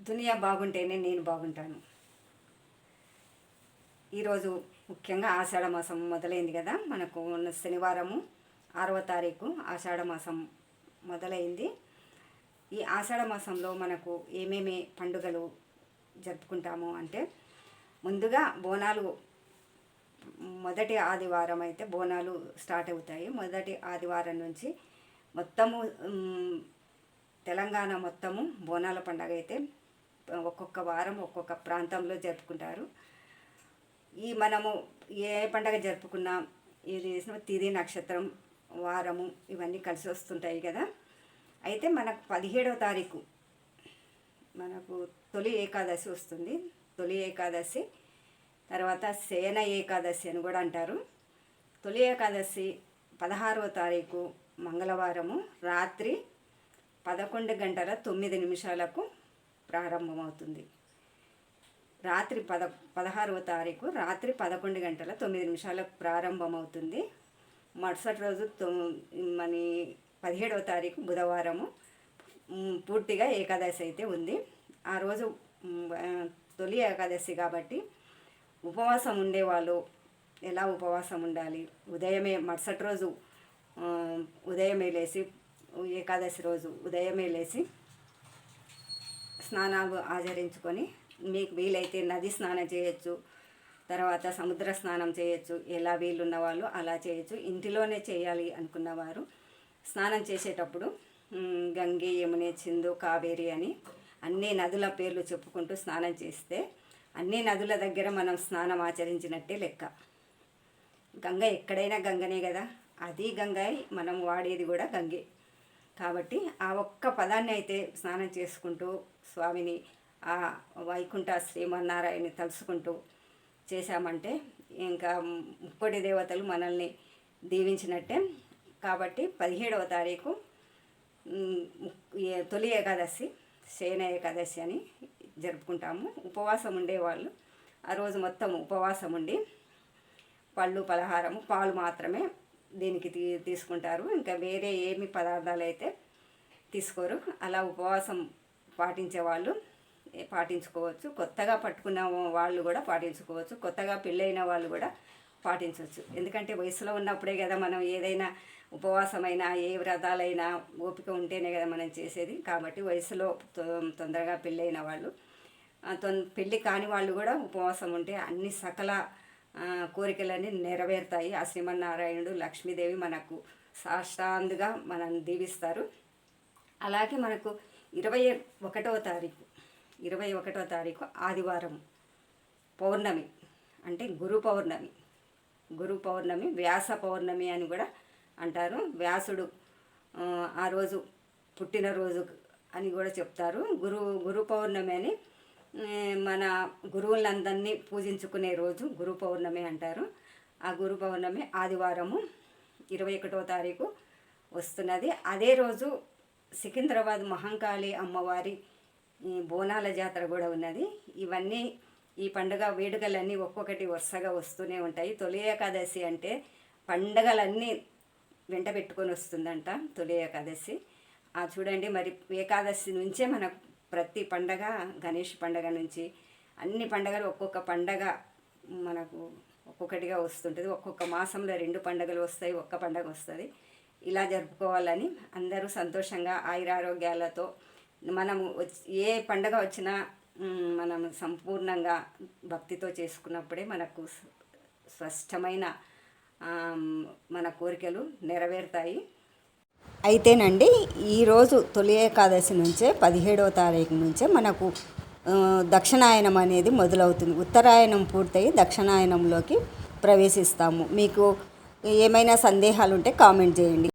దునియా బాగుంటేనే నేను బాగుంటాను. ఈరోజు ముఖ్యంగా ఆషాఢ మాసం మొదలైంది కదా. మనకు శనివారము 6వ తారీఖు ఆషాఢ మాసం మొదలైంది. ఈ ఆషాఢ మాసంలో మనకు ఏమేమి పండుగలు జరుపుకుంటాము అంటే, ముందుగా బోనాలు మొదటి ఆదివారం అయితే బోనాలు స్టార్ట్ అవుతాయి. మొదటి ఆదివారం నుంచి మొత్తము తెలంగాణ మొత్తము బోనాల పండుగ అయితే ఒక్కొక్క వారం ఒక్కొక్క ప్రాంతంలో జరుపుకుంటారు. మనము ఏ పండగ జరుపుకున్నా ఇది తిథి నక్షత్రం వారము ఇవన్నీ కలిసి వస్తుంటాయి కదా. అయితే మనకు 17వ తారీఖు మనకు తొలి ఏకాదశి వస్తుంది. తొలి ఏకాదశి తర్వాత శయన ఏకాదశి అని కూడా అంటారు. తొలి ఏకాదశి 16వ తారీఖు మంగళవారము రాత్రి 11:09 ప్రారంభమవుతుంది. రాత్రి 16వ తారీఖు రాత్రి 11:09 ప్రారంభమవుతుంది. మరుసటి రోజు మన 17వ తారీఖు బుధవారము పూర్తిగా ఏకాదశి అయితే ఉంది. ఆ రోజు తొలి ఏకాదశి కాబట్టి ఉపవాసం ఉండేవాళ్ళు ఎలా ఉపవాసం ఉండాలి, ఉదయమే మరుసటి రోజు ఉదయమే లేచి ఏకాదశి రోజు ఉదయమే లేచి స్నానాలు ఆచరించుకొని, మీకు వీలైతే నది స్నానం చేయొచ్చు, తర్వాత సముద్ర స్నానం చేయొచ్చు. ఎలా వీలున్న వాళ్ళు అలా చేయొచ్చు. ఇంటిలోనే చేయాలి అనుకున్నవారు స్నానం చేసేటప్పుడు గంగే, యమునే, సింధు, కావేరి అని అన్ని నదుల పేర్లు చెప్పుకుంటూ స్నానం చేస్తే అన్ని నదుల దగ్గర మనం స్నానం ఆచరించినట్టే లెక్క. గంగ ఎక్కడైనా గంగనే కదా, అది గంగే, మనం వాడేది కూడా గంగే. కాబట్టి ఆ ఒక్క పదాన్ని అయితే స్నానం చేసుకుంటూ స్వామిని ఆ వైకుంఠ శ్రీమన్నారాయణని తలుసుకుంటూ చేశామంటే ఇంకా ముక్కోటి దేవతలు మనల్ని దీవించినట్టే. కాబట్టి 17వ తారీఖు తొలి ఏకాదశి శయన ఏకాదశి అని జరుపుకుంటాము. ఉపవాసం ఉండేవాళ్ళు ఆ రోజు మొత్తం ఉపవాసం ఉండి పళ్ళు పలహారము పాలు మాత్రమే దీనికి తీసుకుంటారు. ఇంకా వేరే ఏమి పదార్థాలు అయితే తీసుకోరు. అలా ఉపవాసం పాటించే వాళ్ళు పాటించుకోవచ్చు. కొత్తగా పట్టుకున్న వాళ్ళు కూడా పాటించుకోవచ్చు. కొత్తగా పెళ్ళైన వాళ్ళు కూడా పాటించవచ్చు. ఎందుకంటే వయసులో ఉన్నప్పుడే కదా మనం ఏదైనా ఉపవాసమైనా ఏ వ్రతాలైనా ఓపిక ఉంటేనే కదా మనం చేసేది. కాబట్టి వయసులో తొందరగా పెళ్ళైన వాళ్ళు, పెళ్ళి కాని వాళ్ళు కూడా ఉపవాసం ఉంటే అన్ని సకల కోరికలన్నీ నెరవేరుతాయి. ఆ శ్రీమన్నారాయణుడు లక్ష్మీదేవి మనకు సాష్టాంగుగా మనల్ని దీవిస్తారు. అలాగే మనకు 21వ తారీఖు ఆదివారం పౌర్ణమి అంటే గురు పౌర్ణమి వ్యాస పౌర్ణమి అని కూడా అంటారు. వ్యాసుడు ఆ రోజు పుట్టినరోజు అని కూడా చెప్తారు. గురు పౌర్ణమి అని మన గురువులందరినీ పూజించుకునే రోజు గురు పౌర్ణమి అంటారు. ఆ గురు పౌర్ణమి ఆదివారము 21వ తారీఖు వస్తున్నది. అదే రోజు సికింద్రాబాద్ మహంకాళి అమ్మవారి బోనాల జాతర కూడా ఉన్నది. ఇవన్నీ ఈ పండుగ వేడుకలన్నీ ఒక్కొక్కటి వరుసగా వస్తూనే ఉంటాయి. తొలి ఏకాదశి అంటే పండుగలన్నీ వెంట పెట్టుకొని వస్తుందంట తొలి ఏకాదశి. చూడండి, మరి ఏకాదశి నుంచే మనకు ప్రతి పండగ, గణేష్ పండగ నుంచి అన్ని పండగలు ఒక్కొక్క పండగ మనకు ఒక్కొక్కటిగా వస్తుంటుంది. ఒక్కొక్క మాసంలో 2 పండుగలు వస్తాయి, ఒక్క పండగ వస్తుంది. ఇలా జరుపుకోవాలని అందరూ సంతోషంగా ఆయురారోగ్యాలతో మనము ఏ పండగ వచ్చినా మనం సంపూర్ణంగా భక్తితో చేసుకున్నప్పుడే మనకు స్పష్టమైన మన కోరికలు నెరవేరుతాయి. అయితేనండి, ఈరోజు తొలి ఏకాదశి నుంచే 17వ తారీఖు నుంచే మనకు దక్షిణాయనం అనేది మొదలవుతుంది. ఉత్తరాయణం పూర్తయి దక్షిణాయనంలోకి ప్రవేశిస్తాము. మీకు ఏమైనా సందేహాలు ఉంటే కామెంట్ చేయండి.